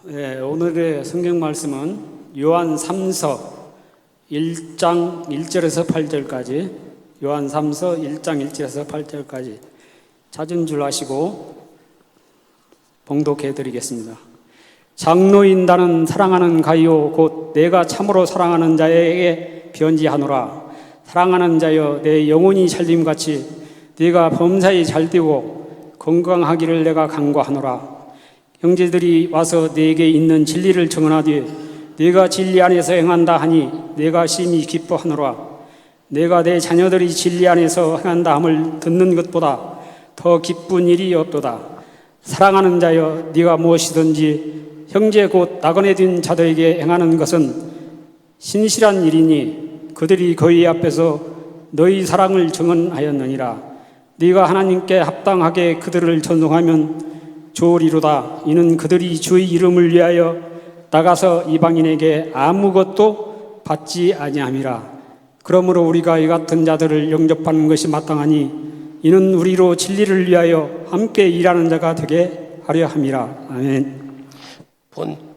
오늘의 성경 말씀은 요한 3서 1장 1절에서 8절까지, 요한 3서 1장 1절에서 8절까지 찾은 줄 아시고 봉독해 드리겠습니다. 장로인 나는 사랑하는 가이오 곧 내가 참으로 사랑하는 자에게 편지하노라. 사랑하는 자여, 내 영혼이 살림같이 네가 범사에 잘되고 건강하기를 내가 간구하노라. 형제들이 와서 네게 있는 진리를 청하되 네가 진리 안에서 행한다 하니 내가 심히 기뻐하노라. 내가 내 자녀들이 진리 안에서 행한다 함을 듣는 것보다 더 기쁜 일이 없도다. 사랑하는 자여, 네가 무엇이든지 형제 곧 나그네 된 자들에게 행하는 것은 신실한 일이니 그들이 거의 앞에서 너희 사랑을 증언하였느니라. 네가 하나님께 합당하게 그들을 존중하면 좋으리로다. 이는 그들이 주의 이름을 위하여 나가서 이방인에게 아무것도 받지 아니함이라. 그러므로 우리가 이 같은 자들을 영접하는 것이 마땅하니 이는 우리로 진리를 위하여 함께 일하는 자가 되게 하려 함이라. 아멘.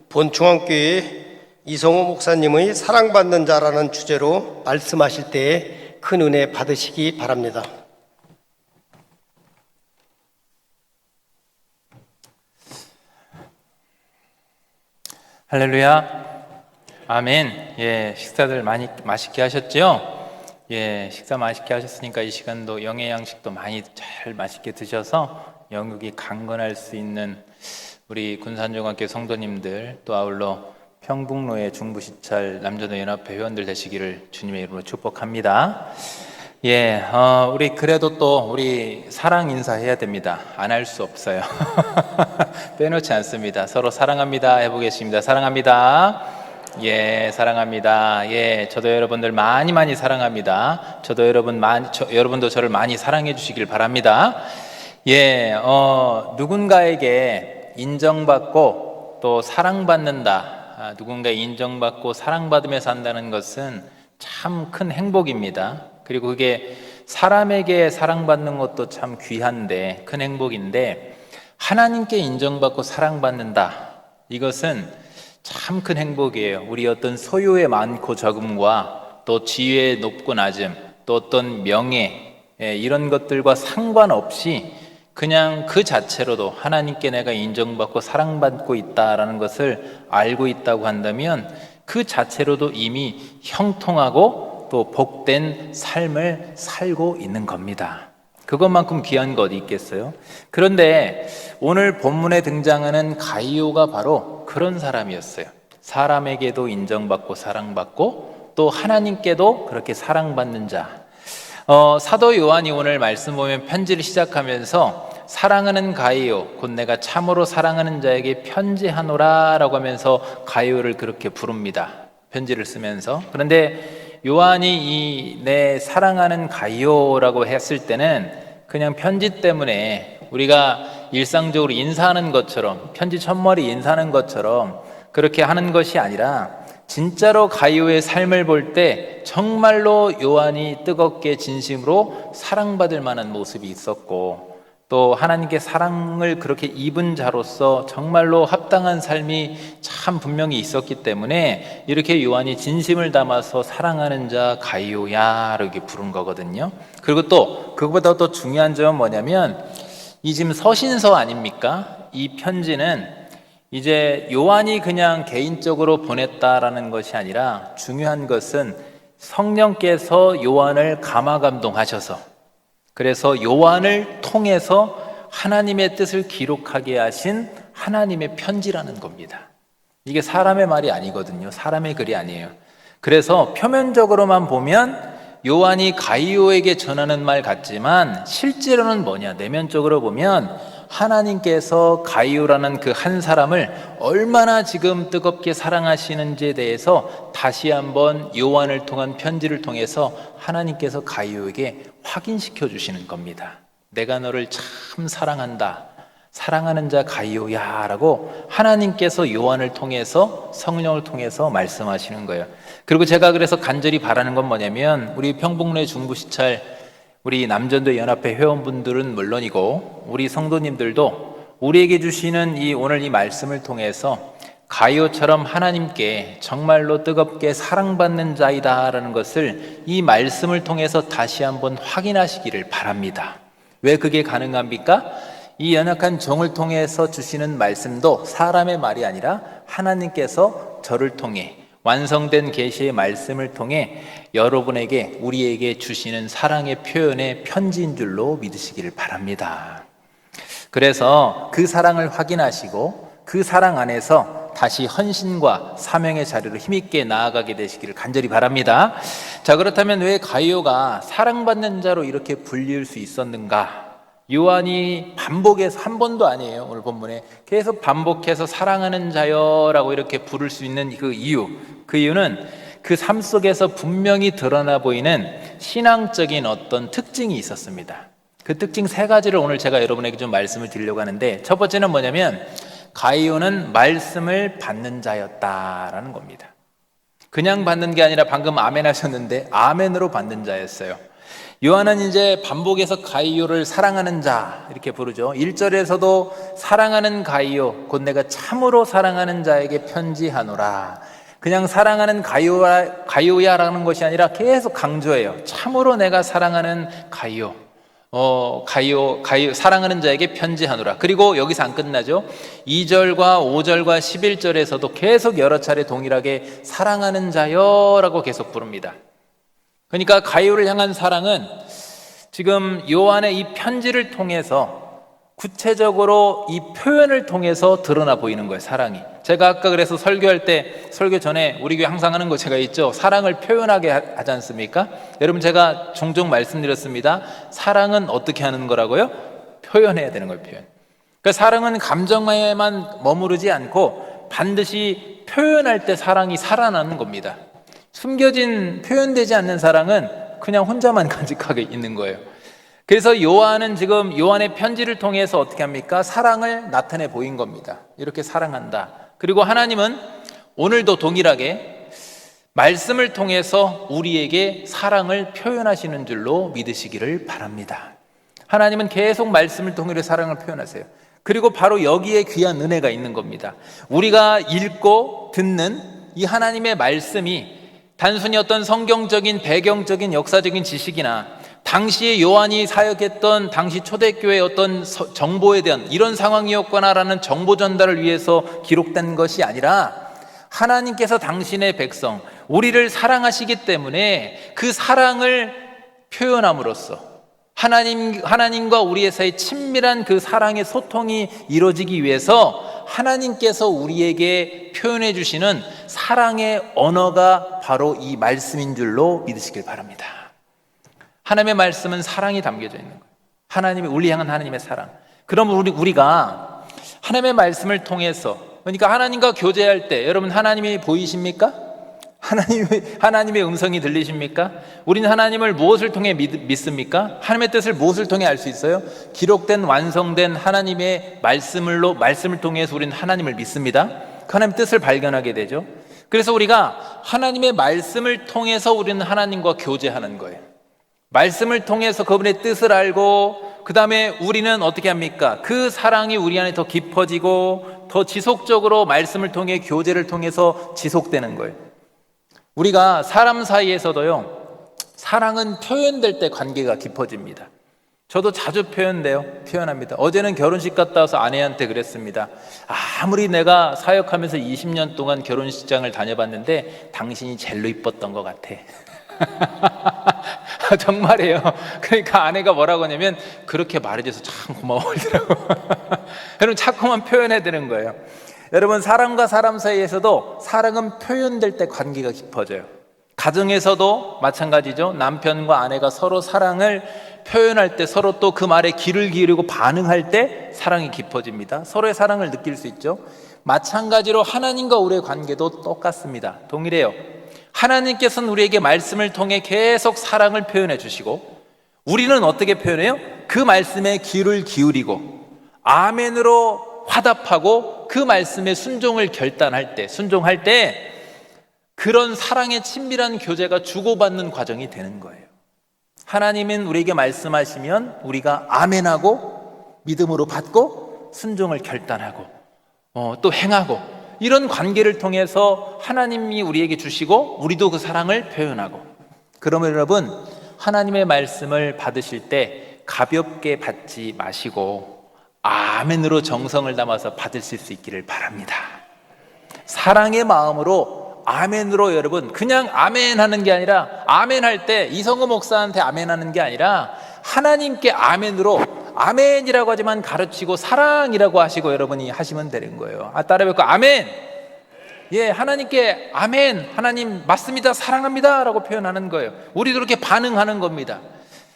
본 중앙교회 이성호 목사님의 사랑받는 자라는 주제로 말씀하실 때에 큰 은혜 받으시기 바랍니다. 할렐루야. 아멘. 식사들 많이 맛있게 하셨죠? 식사 맛있게 하셨으니까 이 시간도 영의 양식도 많이 잘 맛있게 드셔서 영육이 강건할 수 있는 우리 군산중학교 성도님들, 또 아울러 평북로의 중부시찰 남자도 연합회 회원들 되시기를 주님의 이름으로 축복합니다. 우리 그래도 또 우리 사랑 인사해야 됩니다. 안 할 수 없어요. 빼놓지 않습니다. 서로 사랑합니다 해보겠습니다. 사랑합니다. 사랑합니다. 저도 여러분들 많이 사랑합니다. 저도 여러분도 저를 많이 사랑해 주시길 바랍니다. 누군가에게 인정받고 또 사랑받는다, 누군가에 인정받고 사랑받으며 산다는 것은 참 큰 행복입니다. 그리고 그게 사람에게 사랑받는 것도 참 귀한데 큰 행복인데, 하나님께 인정받고 사랑받는다, 이것은 참 큰 행복이에요. 우리 어떤 소유의 많고 적음과 또 지위의 높고 낮음, 또 어떤 명예, 이런 것들과 상관없이 그냥 그 자체로도 하나님께 내가 인정받고 사랑받고 있다라는 것을 알고 있다고 한다면 그 자체로도 이미 형통하고 또 복된 삶을 살고 있는 겁니다. 그것만큼 귀한 것 있겠어요? 그런데 오늘 본문에 등장하는 가이오가 바로 그런 사람이었어요. 사람에게도 인정받고 사랑받고 또 하나님께도 그렇게 사랑받는 자. 사도 요한이 오늘 말씀 보면 편지를 시작하면서 사랑하는 가이오 곧 내가 참으로 사랑하는 자에게 편지하노라 라고 하면서 가이오를 그렇게 부릅니다. 편지를 쓰면서. 그런데 요한이 이 내 사랑하는 가이오라고 했을 때는 그냥 편지 때문에 우리가 일상적으로 인사하는 것처럼, 편지 첫머리 인사하는 것처럼 그렇게 하는 것이 아니라 진짜로 가이오의 삶을 볼 때 정말로 요한이 뜨겁게 진심으로 사랑받을 만한 모습이 있었고, 또 하나님께 사랑을 그렇게 입은 자로서 정말로 합당한 삶이 참 분명히 있었기 때문에 이렇게 요한이 진심을 담아서 사랑하는 자 가이오야 이렇게 부른 거거든요. 그리고 또 그것보다 더 중요한 점은 뭐냐면, 이 지금 서신서 아닙니까? 이 편지는 이제 요한이 그냥 개인적으로 보냈다라는 것이 아니라 중요한 것은 성령께서 요한을 감화감동하셔서, 그래서 요한을 통해서 하나님의 뜻을 기록하게 하신 하나님의 편지라는 겁니다. 이게 사람의 말이 아니거든요. 사람의 글이 아니에요. 그래서 표면적으로만 보면 요한이 가이오에게 전하는 말 같지만 실제로는 뭐냐, 내면적으로 보면 하나님께서 가이오라는 그 한 사람을 얼마나 지금 뜨겁게 사랑하시는지에 대해서 다시 한번 요한을 통한 편지를 통해서 하나님께서 가이오에게 확인시켜 주시는 겁니다. 내가 너를 참 사랑한다, 사랑하는 자 가이오야 라고 하나님께서 요한을 통해서, 성령을 통해서 말씀하시는 거예요. 그리고 제가 그래서 간절히 바라는 건 뭐냐면, 우리 평북로의 중부시찰 우리 남전도 연합회 회원분들은 물론이고 우리 성도님들도 우리에게 주시는 오늘 이 말씀을 통해서 가룟처럼 하나님께 정말로 뜨겁게 사랑받는 자이다라는 것을 이 말씀을 통해서 다시 한번 확인하시기를 바랍니다. 왜 그게 가능합니까? 이 연약한 종을 통해서 주시는 말씀도 사람의 말이 아니라 하나님께서 저를 통해 완성된 계시의 말씀을 통해 여러분에게, 우리에게 주시는 사랑의 표현의 편지인 줄로 믿으시기를 바랍니다. 그래서 그 사랑을 확인하시고 그 사랑 안에서 다시 헌신과 사명의 자리로 힘있게 나아가게 되시기를 간절히 바랍니다. 자, 그렇다면 왜 가룟가 사랑받는 자로 이렇게 불릴 수 있었는가? 요한이 반복해서, 한 번도 아니에요, 오늘 본문에 계속 반복해서 사랑하는 자여라고 이렇게 부를 수 있는 그 이유는 그 삶 속에서 분명히 드러나 보이는 신앙적인 어떤 특징이 있었습니다. 그 특징 3가지를 오늘 제가 여러분에게 좀 말씀을 드리려고 하는데, 첫 번째는 뭐냐면 가룟은 말씀을 받는 자였다라는 겁니다. 그냥 받는 게 아니라 방금 아멘 하셨는데 아멘으로 받는 자였어요. 요한은 이제 반복해서 가룟를 사랑하는 자 이렇게 부르죠. 1절에서도 사랑하는 가룟 곧 내가 참으로 사랑하는 자에게 편지하노라. 그냥 사랑하는 가룟야라는 것이 아니라 계속 강조해요. 참으로 내가 사랑하는 가룟, 사랑하는 자에게 편지하노라. 그리고 여기서 안 끝나죠. 2절과 5절과 11절에서도 계속 여러 차례 동일하게 사랑하는 자여라고 계속 부릅니다. 그러니까 가룟을 향한 사랑은 지금 요한의 이 편지를 통해서 구체적으로 이 표현을 통해서 드러나 보이는 거예요. 사랑이. 제가 아까 그래서 설교할 때, 설교 전에 우리 교회 항상 하는 거 제가 있죠. 사랑을 표현하게 하지 않습니까? 여러분, 제가 종종 말씀드렸습니다. 사랑은 어떻게 하는 거라고요? 표현해야 되는 거예요. 표현. 그러니까 사랑은 감정에만 머무르지 않고 반드시 표현할 때 사랑이 살아나는 겁니다. 숨겨진, 표현되지 않는 사랑은 그냥 혼자만 간직하게 있는 거예요. 그래서 요한은 지금 요한의 편지를 통해서 어떻게 합니까? 사랑을 나타내 보인 겁니다. 이렇게 사랑한다. 그리고 하나님은 오늘도 동일하게 말씀을 통해서 우리에게 사랑을 표현하시는 줄로 믿으시기를 바랍니다. 하나님은 계속 말씀을 통해 사랑을 표현하세요. 그리고 바로 여기에 귀한 은혜가 있는 겁니다. 우리가 읽고 듣는 이 하나님의 말씀이 단순히 어떤 성경적인 배경적인 역사적인 지식이나 당시에 요한이 사역했던 당시 초대교회의 어떤 정보에 대한 이런 상황이었구나라는 정보 전달을 위해서 기록된 것이 아니라 하나님께서 당신의 백성, 우리를 사랑하시기 때문에 그 사랑을 표현함으로써 하나님과 우리의 사이 친밀한 그 사랑의 소통이 이루어지기 위해서 하나님께서 우리에게 표현해 주시는 사랑의 언어가 바로 이 말씀인 줄로 믿으시길 바랍니다. 하나님의 말씀은 사랑이 담겨져 있는 거예요. 하나님이 우리 향한 하나님의 사랑. 그러면 우리가 하나님의 말씀을 통해서, 그러니까 하나님과 교제할 때 여러분 하나님이 보이십니까? 하나님의 음성이 들리십니까? 우리는 하나님을 무엇을 통해 믿습니까? 하나님의 뜻을 무엇을 통해 알 수 있어요? 기록된 완성된 하나님의 말씀을 통해서 우리는 하나님을 믿습니다. 그 하나님의 뜻을 발견하게 되죠. 그래서 우리가 하나님의 말씀을 통해서 우리는 하나님과 교제하는 거예요. 말씀을 통해서 그분의 뜻을 알고 그 다음에 우리는 어떻게 합니까? 그 사랑이 우리 안에 더 깊어지고 더 지속적으로 말씀을 통해 교제를 통해서 지속되는 거예요. 우리가 사람 사이에서도요, 사랑은 표현될 때 관계가 깊어집니다. 저도 자주 표현합니다. 어제는 결혼식 갔다 와서 아내한테 그랬습니다. 아무리 내가 사역하면서 20년 동안 결혼식장을 다녀봤는데 당신이 제일로 이뻤던 것 같아. 정말이에요. 그러니까 아내가 뭐라고 하냐면 그렇게 말해줘서 참 고마워하더라고. 여러분, 자꾸만 표현해야 되는 거예요. 여러분, 사람과 사람 사이에서도 사랑은 표현될 때 관계가 깊어져요. 가정에서도 마찬가지죠. 남편과 아내가 서로 사랑을 표현할 때 서로 또 그 말에 귀를 기울이고 반응할 때 사랑이 깊어집니다. 서로의 사랑을 느낄 수 있죠. 마찬가지로 하나님과 우리의 관계도 똑같습니다. 동일해요. 하나님께서는 우리에게 말씀을 통해 계속 사랑을 표현해 주시고 우리는 어떻게 표현해요? 그 말씀에 귀를 기울이고 아멘으로 화답하고 그 말씀에 순종할 때 그런 사랑의 친밀한 교제가 주고받는 과정이 되는 거예요. 하나님은 우리에게 말씀하시면 우리가 아멘하고 믿음으로 받고 순종을 결단하고 또 행하고 이런 관계를 통해서 하나님이 우리에게 주시고 우리도 그 사랑을 표현하고, 그러면 여러분, 하나님의 말씀을 받으실 때 가볍게 받지 마시고 아멘으로 정성을 담아서 받으실 수 있기를 바랍니다. 사랑의 마음으로 아멘으로, 여러분, 그냥 아멘 하는 게 아니라, 아멘 할 때 이성호 목사한테 아멘 하는 게 아니라 하나님께 아멘으로, 아멘이라고 하지만 가르치고 사랑이라고 하시고 여러분이 하시면 되는 거예요. 따라해볼까? 아멘. 예, 하나님께 아멘, 하나님 맞습니다, 사랑합니다 라고 표현하는 거예요. 우리도 그렇게 반응하는 겁니다.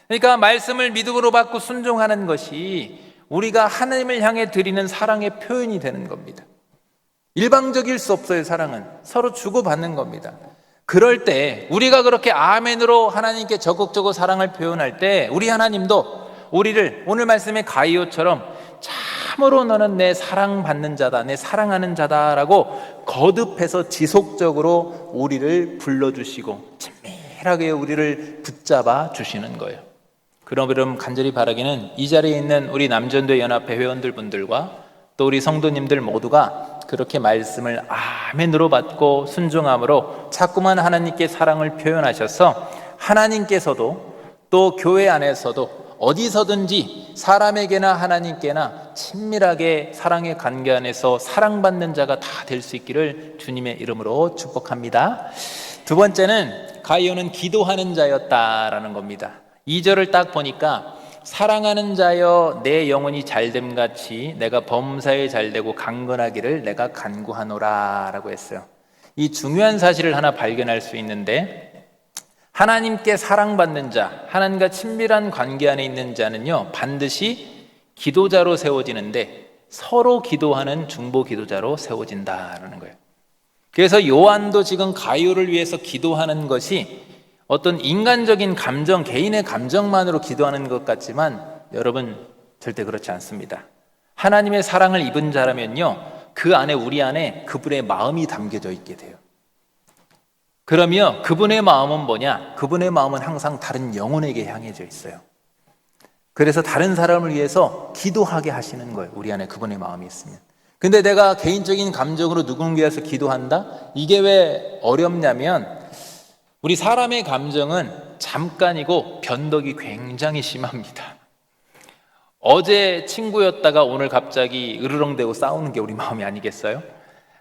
그러니까 말씀을 믿음으로 받고 순종하는 것이 우리가 하나님을 향해 드리는 사랑의 표현이 되는 겁니다. 일방적일 수 없어요. 사랑은 서로 주고받는 겁니다. 그럴 때 우리가 그렇게 아멘으로 하나님께 적극적으로 사랑을 표현할 때 우리 하나님도 우리를 오늘 말씀의 가이오처럼 참으로 너는 내 사랑받는 자다, 내 사랑하는 자다라고 거듭해서 지속적으로 우리를 불러주시고 친밀하게 우리를 붙잡아 주시는 거예요. 그럼 간절히 바라기는 이 자리에 있는 우리 남전도 연합회 회원들 분들과 또 우리 성도님들 모두가 그렇게 말씀을 아멘으로 받고 순종함으로 자꾸만 하나님께 사랑을 표현하셔서 하나님께서도 또 교회 안에서도 어디서든지 사람에게나 하나님께나 친밀하게 사랑의 관계 안에서 사랑받는 자가 다 될 수 있기를 주님의 이름으로 축복합니다. 두 번째는 가이오는 기도하는 자였다라는 겁니다. 2절을 딱 보니까 사랑하는 자여 내 영혼이 잘됨 같이 내가 범사에 잘되고 강건하기를 내가 간구하노라 라고 했어요. 이 중요한 사실을 하나 발견할 수 있는데, 하나님께 사랑받는 자, 하나님과 친밀한 관계 안에 있는 자는요 반드시 기도자로 세워지는데 서로 기도하는 중보 기도자로 세워진다라는 거예요. 그래서 요한도 지금 가이오를 위해서 기도하는 것이 어떤 인간적인 감정, 개인의 감정만으로 기도하는 것 같지만 여러분 절대 그렇지 않습니다. 하나님의 사랑을 입은 자라면요 그 안에, 우리 안에 그분의 마음이 담겨져 있게 돼요. 그러면 그분의 마음은 뭐냐? 그분의 마음은 항상 다른 영혼에게 향해져 있어요. 그래서 다른 사람을 위해서 기도하게 하시는 거예요. 우리 안에 그분의 마음이 있으면. 근데 내가 개인적인 감정으로 누군가에 위해서 기도한다? 이게 왜 어렵냐면 우리 사람의 감정은 잠깐이고 변덕이 굉장히 심합니다. 어제 친구였다가 오늘 갑자기 으르렁대고 싸우는 게 우리 마음이 아니겠어요?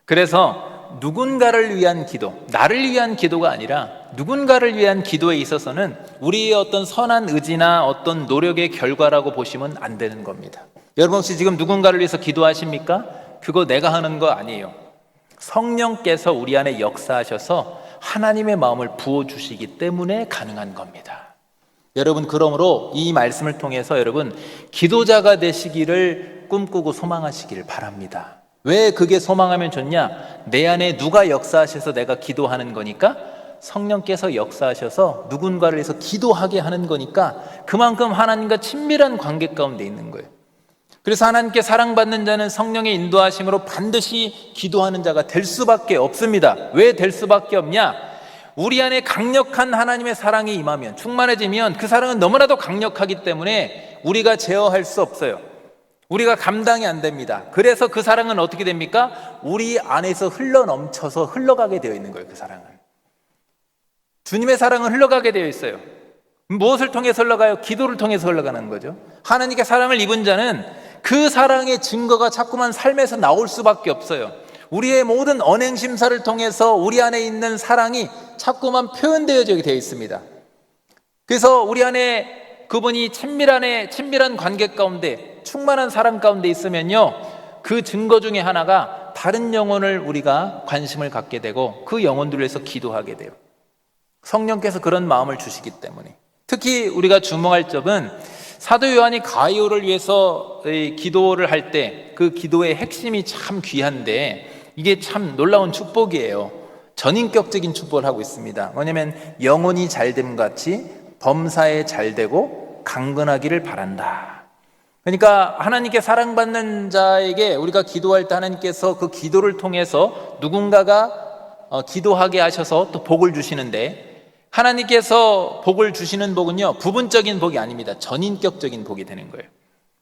그래서 누군가를 위한 기도, 나를 위한 기도가 아니라 누군가를 위한 기도에 있어서는 우리의 어떤 선한 의지나 어떤 노력의 결과라고 보시면 안 되는 겁니다. 여러분 혹시 지금 누군가를 위해서 기도하십니까? 그거 내가 하는 거 아니에요. 성령께서 우리 안에 역사하셔서 하나님의 마음을 부어주시기 때문에 가능한 겁니다. 여러분, 그러므로 이 말씀을 통해서 여러분 기도자가 되시기를 꿈꾸고 소망하시기를 바랍니다. 왜 그게 소망하면 좋냐? 내 안에 누가 역사하셔서 내가 기도하는 거니까, 성령께서 역사하셔서 누군가를 위해서 기도하게 하는 거니까 그만큼 하나님과 친밀한 관계 가운데 있는 거예요. 그래서 하나님께 사랑받는 자는 성령의 인도하심으로 반드시 기도하는 자가 될 수밖에 없습니다. 왜 될 수밖에 없냐? 우리 안에 강력한 하나님의 사랑이 임하면, 충만해지면 그 사랑은 너무나도 강력하기 때문에 우리가 제어할 수 없어요. 우리가 감당이 안 됩니다. 그래서 그 사랑은 어떻게 됩니까? 우리 안에서 흘러넘쳐서 흘러가게 되어 있는 거예요. 그 사랑은 주님의 사랑은 흘러가게 되어 있어요. 무엇을 통해서 흘러가요? 기도를 통해서 흘러가는 거죠. 하나님께 사랑을 입은 자는 그 사랑의 증거가 자꾸만 삶에서 나올 수밖에 없어요. 우리의 모든 언행 심사를 통해서 우리 안에 있는 사랑이 자꾸만 표현되어지게 되어 있습니다. 그래서 우리 안에 그분이 친밀한 관계 가운데, 충만한 사랑 가운데 있으면요 그 증거 중에 하나가 다른 영혼을 우리가 관심을 갖게 되고 그 영혼들을 위해서 기도하게 돼요. 성령께서 그런 마음을 주시기 때문에. 특히 우리가 주목할 점은 사도 요한이 가이오를 위해서 기도를 할 때 그 기도의 핵심이 참 귀한데 이게 참 놀라운 축복이에요. 전인격적인 축복을 하고 있습니다. 뭐냐면 영혼이 잘됨 같이 범사에 잘되고 강건하기를 바란다. 그러니까 하나님께 사랑받는 자에게 우리가 기도할 때 하나님께서 그 기도를 통해서 누군가가 기도하게 하셔서 또 복을 주시는데, 하나님께서 복을 주시는 복은요 부분적인 복이 아닙니다. 전인격적인 복이 되는 거예요.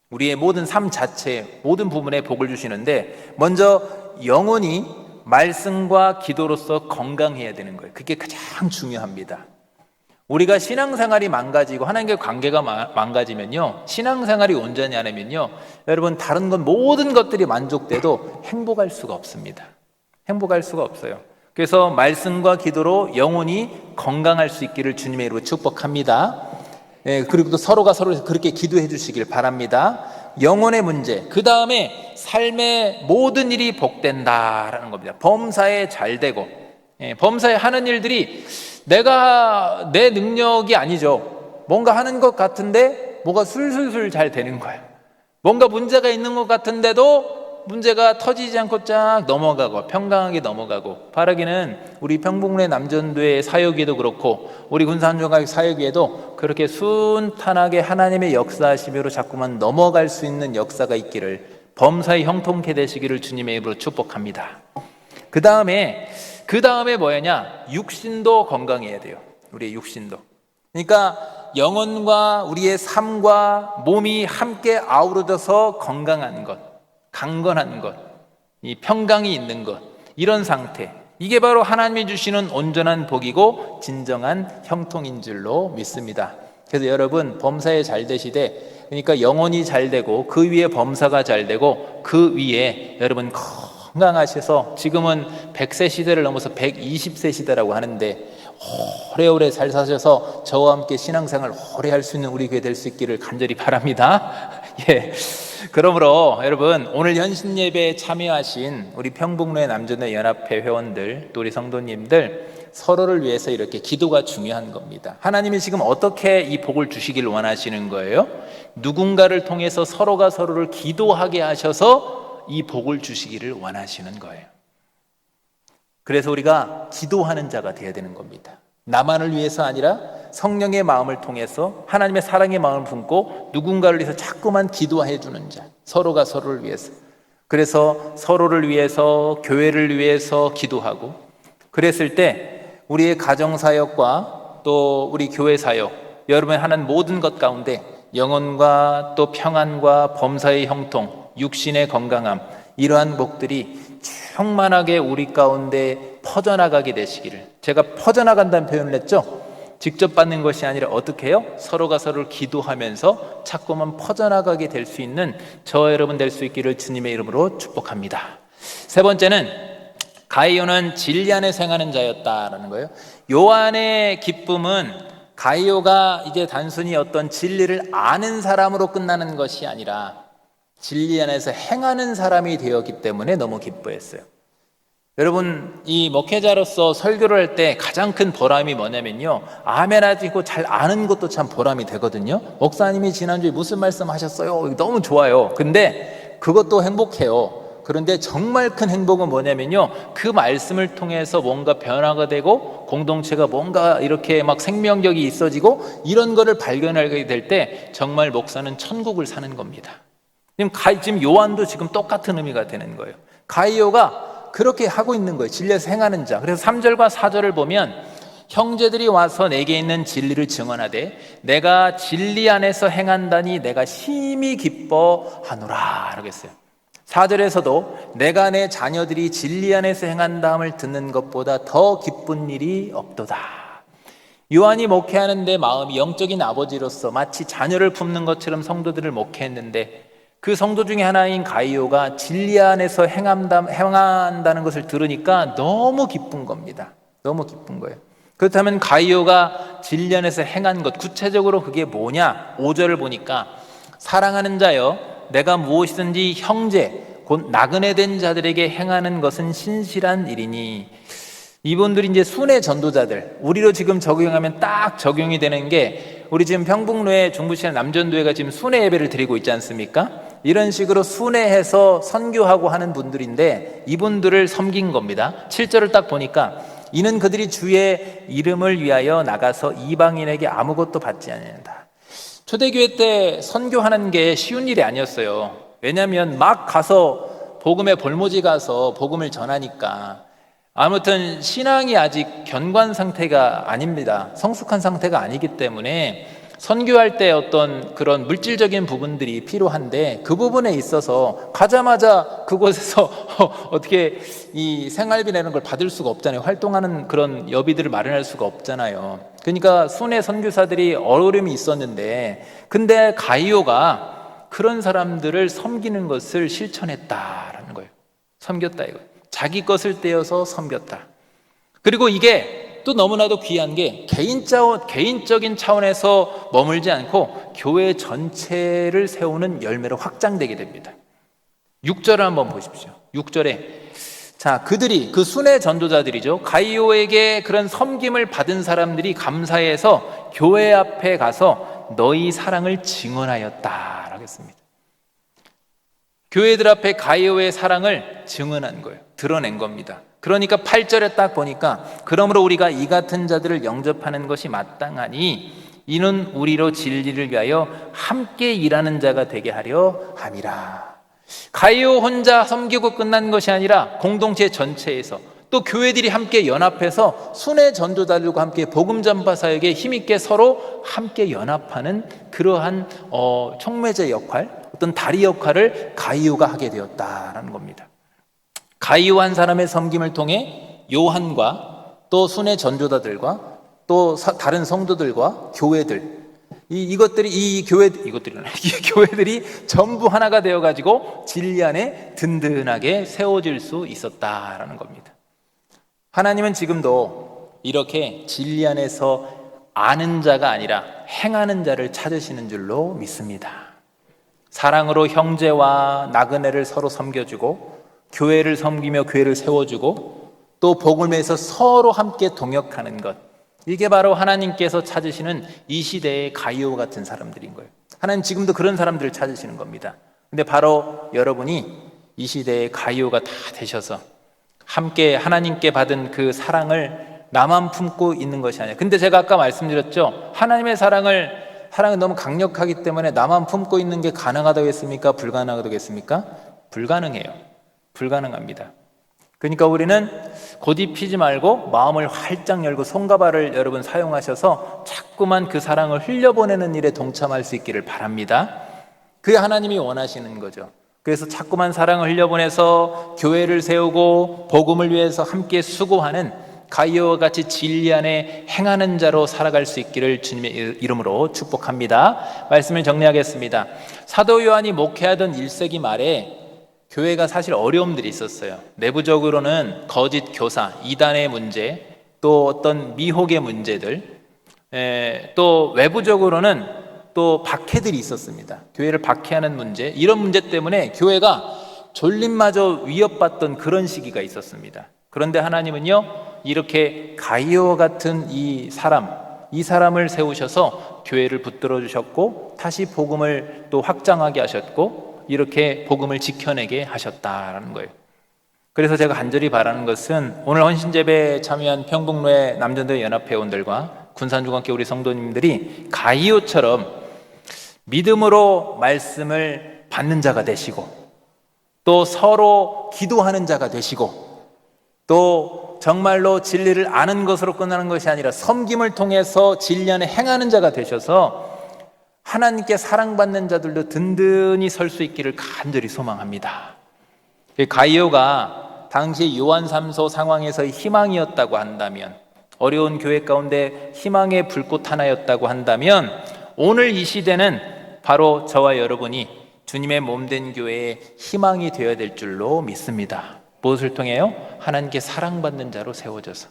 우리의 모든 삶 자체, 모든 부분에 복을 주시는데, 먼저 영혼이 말씀과 기도로서 건강해야 되는 거예요. 그게 가장 중요합니다. 우리가 신앙생활이 망가지고 하나님과의 관계가 망가지면요, 신앙생활이 온전히 않으면요, 여러분 다른 건 모든 것들이 만족돼도 행복할 수가 없습니다. 행복할 수가 없어요. 그래서 말씀과 기도로 영혼이 건강할 수 있기를 주님의 이름으로 축복합니다. 그리고 또 서로가 서로 그렇게 기도해 주시길 바랍니다. 영혼의 문제, 그 다음에 삶의 모든 일이 복된다라는 겁니다. 범사에 잘 되고, 범사에 하는 일들이 내가 내 능력이 아니죠. 뭔가 하는 것 같은데 뭐가 술술술 잘 되는 거예요. 뭔가 문제가 있는 것 같은데도 문제가 터지지 않고 쫙 넘어가고 평강하게 넘어가고, 바라기는 우리 평북로의 남전도의 사역에도 그렇고 우리 군산종각 사역에도 그렇게 순탄하게 하나님의 역사하심으로 자꾸만 넘어갈 수 있는 역사가 있기를, 범사에 형통케 되시기를 주님의 이름으로 축복합니다. 그 다음에 뭐였냐? 육신도 건강해야 돼요. 우리의 육신도. 그러니까 영혼과 우리의 삶과 몸이 함께 아우러져서 건강한 것, 강건한 것, 이 평강이 있는 것, 이런 상태, 이게 바로 하나님이 주시는 온전한 복이고 진정한 형통인 줄로 믿습니다. 그래서 여러분 범사에 잘 되시되, 그러니까 영혼이 잘 되고 그 위에 범사가 잘 되고 그 위에 여러분 건강하셔서, 지금은 100세 시대를 넘어서 120세 시대라고 하는데 오래오래 잘 사셔서 저와 함께 신앙생활 오래 할 수 있는 우리 교회 될 수 있기를 간절히 바랍니다. 예. 그러므로 여러분, 오늘 연신 예배에 참여하신 우리 평북로의 남전도 연합회 회원들, 또 우리 성도님들, 서로를 위해서 이렇게 기도가 중요한 겁니다. 하나님이 지금 어떻게 이 복을 주시길 원하시는 거예요? 누군가를 통해서 서로가 서로를 기도하게 하셔서 이 복을 주시기를 원하시는 거예요. 그래서 우리가 기도하는 자가 되어야 되는 겁니다. 나만을 위해서 아니라 성령의 마음을 통해서 하나님의 사랑의 마음을 품고 누군가를 위해서 자꾸만 기도해 주는 자, 서로가 서로를 위해서. 그래서 서로를 위해서, 교회를 위해서 기도하고, 그랬을 때 우리의 가정사역과 또 우리 교회사역, 여러분이 하는 모든 것 가운데 영혼과 또 평안과 범사의 형통, 육신의 건강함, 이러한 복들이 충만하게 우리 가운데 퍼져나가게 되시기를. 제가 퍼져나간다는 표현을 했죠. 직접 받는 것이 아니라 어떻게 해요? 서로가 서로를 기도하면서 자꾸만 퍼져나가게 될 수 있는 저 여러분 될 수 있기를 주님의 이름으로 축복합니다. 세 번째는 가이오는 진리 안에서 행하는 자였다라는 거예요. 요한의 기쁨은 가이오가 이제 단순히 어떤 진리를 아는 사람으로 끝나는 것이 아니라 진리 안에서 행하는 사람이 되었기 때문에 너무 기뻐했어요. 여러분, 이 목회자로서 설교를 할 때 가장 큰 보람이 뭐냐면요, 아멘하고 잘 아는 것도 참 보람이 되거든요. 목사님이 지난주에 무슨 말씀 하셨어요? 너무 좋아요. 근데 그것도 행복해요. 그런데 정말 큰 행복은 뭐냐면요, 그 말씀을 통해서 뭔가 변화가 되고 공동체가 뭔가 이렇게 막 생명력이 있어지고 이런 거를 발견하게 될 때 정말 목사는 천국을 사는 겁니다. 지금 요한도 지금 똑같은 의미가 되는 거예요. 가이오가 그렇게 하고 있는 거예요. 진리에서 행하는 자. 그래서 3절과 4절을 보면 형제들이 와서 내게 있는 진리를 증언하되 내가 진리 안에서 행한다니 내가 심히 기뻐하노라 라고 했어요. 4절에서도 내가 내 자녀들이 진리 안에서 행한다함을 듣는 것보다 더 기쁜 일이 없도다. 요한이 목회하는 데 마음이 영적인 아버지로서 마치 자녀를 품는 것처럼 성도들을 목회했는데, 그 성도 중에 하나인 가이오가 진리 안에서 행한다는 것을 들으니까 너무 기쁜 겁니다. 너무 기쁜 거예요. 그렇다면 가이오가 진리 안에서 행한 것, 구체적으로 그게 뭐냐? 5절을 보니까 사랑하는 자여 내가 무엇이든지 형제 곧 나그네 된 자들에게 행하는 것은 신실한 일이니. 이분들이 이제 순회 전도자들, 우리로 지금 적용하면 딱 적용이 되는 게, 우리 지금 평북로의 중부시장 남전도회가 지금 순회 예배를 드리고 있지 않습니까? 이런 식으로 순회해서 선교하고 하는 분들인데 이분들을 섬긴 겁니다. 7절을 딱 보니까 이는 그들이 주의 이름을 위하여 나가서 이방인에게 아무것도 받지 않는다. 초대교회 때 선교하는 게 쉬운 일이 아니었어요. 왜냐하면 막 가서 복음의 볼모지 가서 복음을 전하니까. 아무튼 신앙이 아직 견고한 상태가 아닙니다. 성숙한 상태가 아니기 때문에 선교할 때 어떤 그런 물질적인 부분들이 필요한데 그 부분에 있어서 가자마자 그곳에서 어떻게 이 생활비 내는 걸 받을 수가 없잖아요. 활동하는 그런 여비들을 마련할 수가 없잖아요. 그러니까 순회 선교사들이 어려움이 있었는데, 근데 가이오가 그런 사람들을 섬기는 것을 실천했다라는 거예요. 섬겼다 이거. 자기 것을 떼어서 섬겼다. 그리고 이게 또 너무나도 귀한 게 개인적인 차원에서 머물지 않고 교회 전체를 세우는 열매로 확장되게 됩니다. 6절을 한번 보십시오. 6절에 자, 그들이 그 순회 전도자들이죠. 가이오에게 그런 섬김을 받은 사람들이 감사해서 교회 앞에 가서 너희 사랑을 증언하였다라고 했습니다. 교회들 앞에 가이오의 사랑을 증언한 거예요. 드러낸 겁니다. 그러니까 8절에 딱 보니까 그러므로 우리가 이 같은 자들을 영접하는 것이 마땅하니 이는 우리로 진리를 위하여 함께 일하는 자가 되게 하려 함이라. 가이오 혼자 섬기고 끝난 것이 아니라 공동체 전체에서 또 교회들이 함께 연합해서 순회 전도자들과 함께 복음 전파 사역에 힘있게 서로 함께 연합하는 그러한 촉매제 역할, 어떤 다리 역할을 가이오가 하게 되었다라는 겁니다. 가이오 한 사람의 섬김을 통해 요한과 또 순회 전도자들과 또 다른 성도들과 교회들, 이 교회들이 전부 하나가 되어 가지고 진리 안에 든든하게 세워질 수 있었다라는 겁니다. 하나님은 지금도 이렇게 진리 안에서 아는 자가 아니라 행하는 자를 찾으시는 줄로 믿습니다. 사랑으로 형제와 나그네를 서로 섬겨주고 교회를 섬기며 교회를 세워주고 또 복음에서 서로 함께 동역하는 것, 이게 바로 하나님께서 찾으시는 이 시대의 가이오 같은 사람들인 거예요. 하나님 지금도 그런 사람들을 찾으시는 겁니다. 근데 바로 여러분이 이 시대의 가이오가 다 되셔서 함께 하나님께 받은 그 사랑을 나만 품고 있는 것이 아니에요. 근데 제가 아까 말씀드렸죠. 하나님의 사랑은 너무 강력하기 때문에 나만 품고 있는 게 가능하다고 했습니까? 불가능하다고 했습니까? 불가능합니다. 그러니까 우리는 고집 피지 말고 마음을 활짝 열고 손과 발을 여러분 사용하셔서 자꾸만 그 사랑을 흘려보내는 일에 동참할 수 있기를 바랍니다. 그게 하나님이 원하시는 거죠. 그래서 자꾸만 사랑을 흘려보내서 교회를 세우고 복음을 위해서 함께 수고하는 가이오와 같이 진리 안에 행하는 자로 살아갈 수 있기를 주님의 이름으로 축복합니다. 말씀을 정리하겠습니다. 사도 요한이 목회하던 1세기 말에 교회가 사실 어려움들이 있었어요. 내부적으로는 거짓 교사, 이단의 문제, 또 어떤 미혹의 문제들, 또 외부적으로는 또 박해들이 있었습니다. 교회를 박해하는 문제, 이런 문제 때문에 교회가 존립마저 위협받던 그런 시기가 있었습니다. 그런데 하나님은요, 이렇게 가이오 같은 이 사람을 세우셔서 교회를 붙들어 주셨고 다시 복음을 또 확장하게 하셨고 이렇게 복음을 지켜내게 하셨다라는 거예요. 그래서 제가 간절히 바라는 것은 오늘 헌신제배에 참여한 평북로의 남전도회 연합회원들과 군산중학교 우리 성도님들이 가이오처럼 믿음으로 말씀을 받는 자가 되시고 또 서로 기도하는 자가 되시고 또 정말로 진리를 아는 것으로 끝나는 것이 아니라 섬김을 통해서 진리 안에 행하는 자가 되셔서 하나님께 사랑받는 자들도 든든히 설 수 있기를 간절히 소망합니다. 가이오가 당시 요한 3서 상황에서의 희망이었다고 한다면, 어려운 교회 가운데 희망의 불꽃 하나였다고 한다면, 오늘 이 시대는 바로 저와 여러분이 주님의 몸된 교회의 희망이 되어야 될 줄로 믿습니다. 무엇을 통해요? 하나님께 사랑받는 자로 세워져서,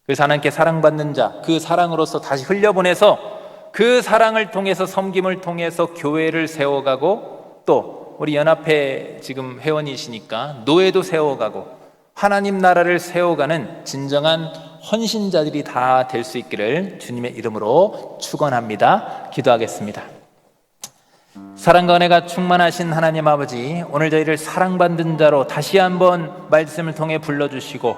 그래서 하나님께 사랑받는 자, 그 사랑으로서 다시 흘려보내서 그 사랑을 통해서 섬김을 통해서 교회를 세워가고 또 우리 연합회 지금 회원이시니까 노예도 세워가고 하나님 나라를 세워가는 진정한 헌신자들이 다 될 수 있기를 주님의 이름으로 축원합니다. 기도하겠습니다. 사랑과 은혜가 충만하신 하나님 아버지, 오늘 저희를 사랑받는 자로 다시 한번 말씀을 통해 불러주시고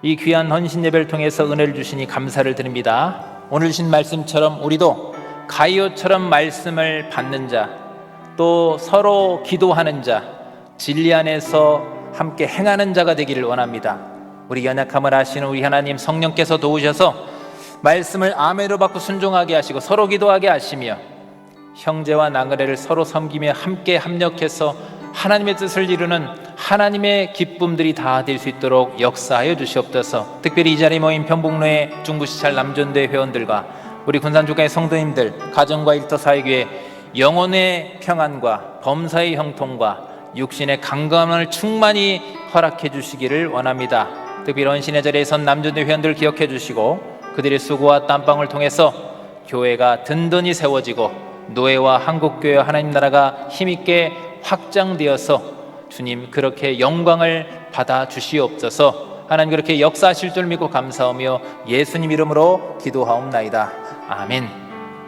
이 귀한 헌신 예배를 통해서 은혜를 주시니 감사를 드립니다. 오늘 주신 말씀처럼 우리도 가이오처럼 말씀을 받는 자, 또 서로 기도하는 자, 진리 안에서 함께 행하는 자가 되기를 원합니다. 우리 연약함을 아시는 우리 하나님 성령께서 도우셔서 말씀을 아멘으로 받고 순종하게 하시고 서로 기도하게 하시며 형제와 나그네를 서로 섬기며 함께 합력해서 하나님의 뜻을 이루는 하나님의 기쁨들이 다 될 수 있도록 역사하여 주시옵소서. 특별히 이 자리에 모인 평북로의 중부시찰 남전대 회원들과 우리 군산주가의 성도님들, 가정과 일터 사회교회 영혼의 평안과 범사의 형통과 육신의 강건함을 충만히 허락해 주시기를 원합니다. 특별히 언신의 자리에 선 남전대 회원들 기억해 주시고 그들의 수고와 땀방을 통해서 교회가 든든히 세워지고 노예와 한국교회와 하나님 나라가 힘있게 확장되어서 주님 그렇게 영광을 받아 주시옵소서. 하나님 그렇게 역사하실 줄 믿고 감사하며 예수님 이름으로 기도하옵나이다. 아멘.